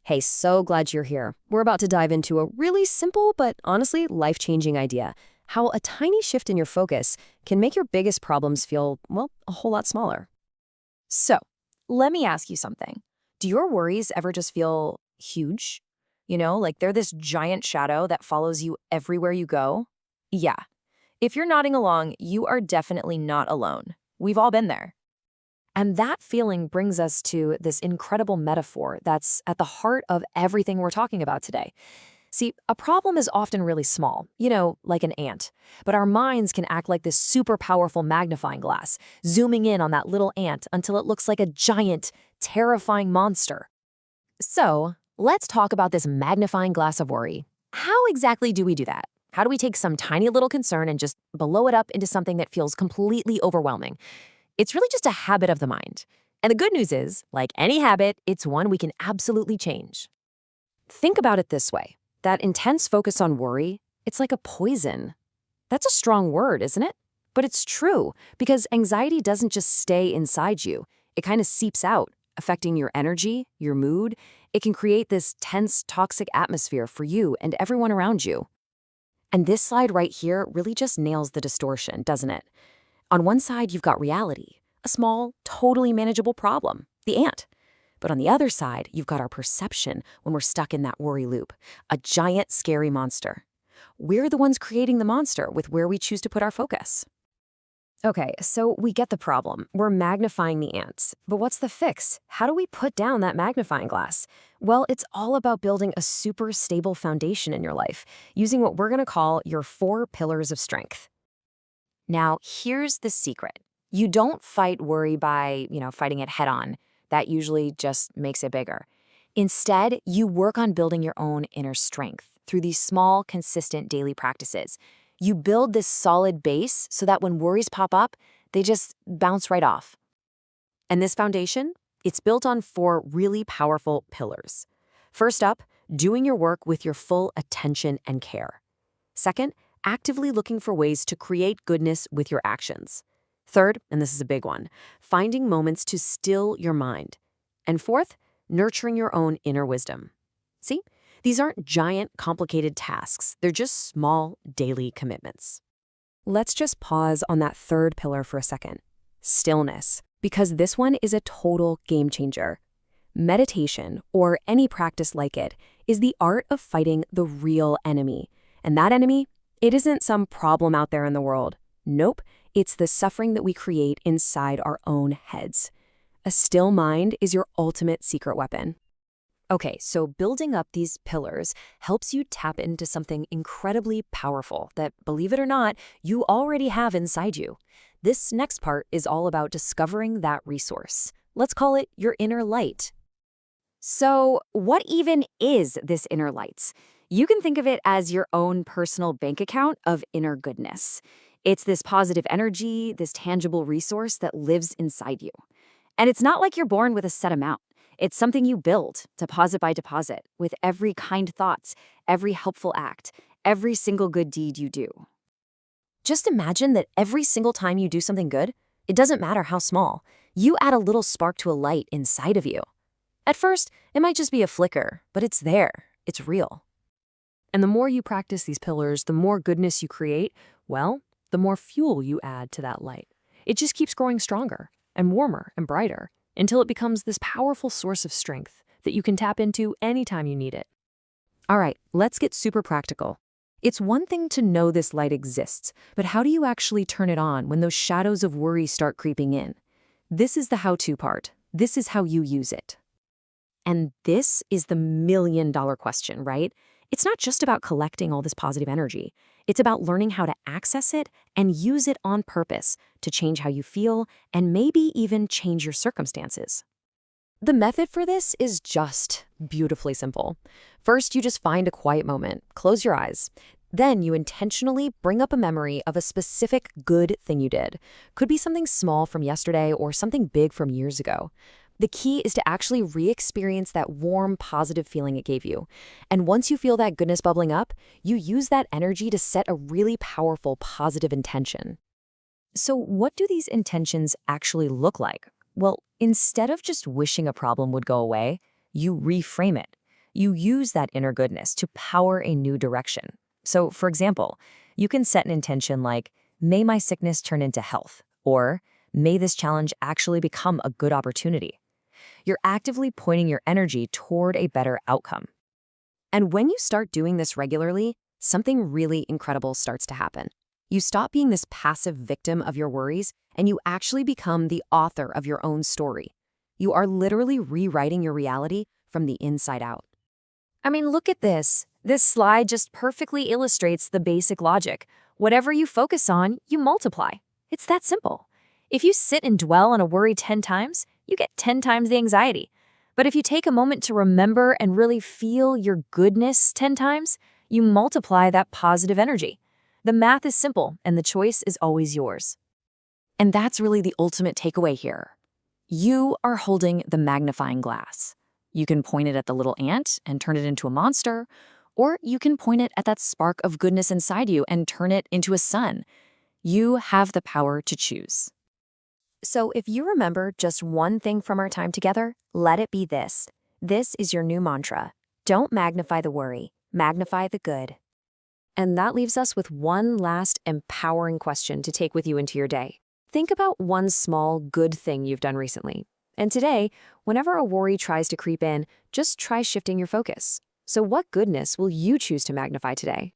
Hey, so glad you're here. We're about to dive into a really simple but honestly life-changing idea. How a tiny shift in your focus can make your biggest problems feel, well, a whole lot smaller. So, let me ask you something. Do your worries ever just feel huge? Like they're this giant shadow that follows you everywhere you go? Yeah. If you're nodding along, you are definitely not alone. We've all been there. And that feeling brings us to this incredible metaphor that's at the heart of everything we're talking about today. See, a problem is often really small, like an ant. But our minds can act like this super powerful magnifying glass, zooming in on that little ant until it looks like a giant, terrifying monster. So, let's talk about this magnifying glass of worry. How exactly do we do that? How do we take some tiny little concern and just blow it up into something that feels completely overwhelming? It's really just a habit of the mind. And the good news is, like any habit, it's one we can absolutely change. Think about it this way. That intense focus on worry, it's like a poison. That's a strong word, isn't it? But it's true, because anxiety doesn't just stay inside you. It kind of seeps out, affecting your energy, your mood. It can create this tense, toxic atmosphere for you and everyone around you. And this slide right here really just nails the distortion, doesn't it? On one side, you've got reality, a small, totally manageable problem, the ant. But on the other side, you've got our perception when we're stuck in that worry loop, a giant, scary monster. We're the ones creating the monster with where we choose to put our focus. Okay, so we get the problem. We're magnifying the ants. But what's the fix? How do we put down that magnifying glass? Well, it's all about building a super stable foundation in your life, using what we're going to call your 4 pillars of strength. Now, here's the secret. You don't fight worry by, fighting it head on. That usually just makes it bigger. Instead, you work on building your own inner strength through these small, consistent daily practices. You build this solid base so that when worries pop up, they just bounce right off. And this foundation, it's built on 4 really powerful pillars. First up, doing your work with your full attention and care. Second, actively looking for ways to create goodness with your actions. Third, and this is a big one, finding moments to still your mind. And fourth, nurturing your own inner wisdom. See, these aren't giant, complicated tasks. They're just small, daily commitments. Let's just pause on that third pillar for a second. Stillness, because this one is a total game changer. Meditation, or any practice like it, is the art of fighting the real enemy. And that enemy, it isn't some problem out there in the world. Nope, it's the suffering that we create inside our own heads. A still mind is your ultimate secret weapon. Okay, so building up these pillars helps you tap into something incredibly powerful that, believe it or not, you already have inside you. This next part is all about discovering that resource. Let's call it your inner light. So, what even is this inner light? You can think of it as your own personal bank account of inner goodness. It's this positive energy, this tangible resource that lives inside you. And it's not like you're born with a set amount. It's something you build, deposit by deposit, with every kind thoughts, every helpful act, every single good deed you do. Just imagine that every single time you do something good, it doesn't matter how small, you add a little spark to a light inside of you. At first, it might just be a flicker, but it's there. It's real. And the more you practice these pillars, the more goodness you create, well, the more fuel you add to that light. It just keeps growing stronger and warmer and brighter until it becomes this powerful source of strength that you can tap into anytime you need it. All right, let's get super practical. It's one thing to know this light exists, but how do you actually turn it on when those shadows of worry start creeping in? This is the how-to part. This is how you use it. And this is the million-dollar question, right? It's not just about collecting all this positive energy. It's about learning how to access it and use it on purpose to change how you feel and maybe even change your circumstances. The method for this is just beautifully simple. First, you just find a quiet moment, close your eyes. Then you intentionally bring up a memory of a specific good thing you did. Could be something small from yesterday or something big from years ago. The key is to actually re-experience that warm, positive feeling it gave you. And once you feel that goodness bubbling up, you use that energy to set a really powerful, positive intention. So what do these intentions actually look like? Well, instead of just wishing a problem would go away, you reframe it. You use that inner goodness to power a new direction. So, for example, you can set an intention like, may my sickness turn into health, or may this challenge actually become a good opportunity. You're actively pointing your energy toward a better outcome. And when you start doing this regularly, something really incredible starts to happen. You stop being this passive victim of your worries, and you actually become the author of your own story. You are literally rewriting your reality from the inside out. I mean, look at this. This slide just perfectly illustrates the basic logic. Whatever you focus on, you multiply. It's that simple. If you sit and dwell on a worry 10 times, you get 10 times the anxiety. But if you take a moment to remember and really feel your goodness 10 times, you multiply that positive energy. The math is simple, and the choice is always yours. And that's really the ultimate takeaway here. You are holding the magnifying glass. You can point it at the little ant and turn it into a monster, or you can point it at that spark of goodness inside you and turn it into a sun. You have the power to choose. So if you remember just one thing from our time together, let it be this. This is your new mantra. Don't magnify the worry, magnify the good. And that leaves us with one last empowering question to take with you into your day. Think about one small good thing you've done recently. And today, whenever a worry tries to creep in, just try shifting your focus. So what goodness will you choose to magnify today?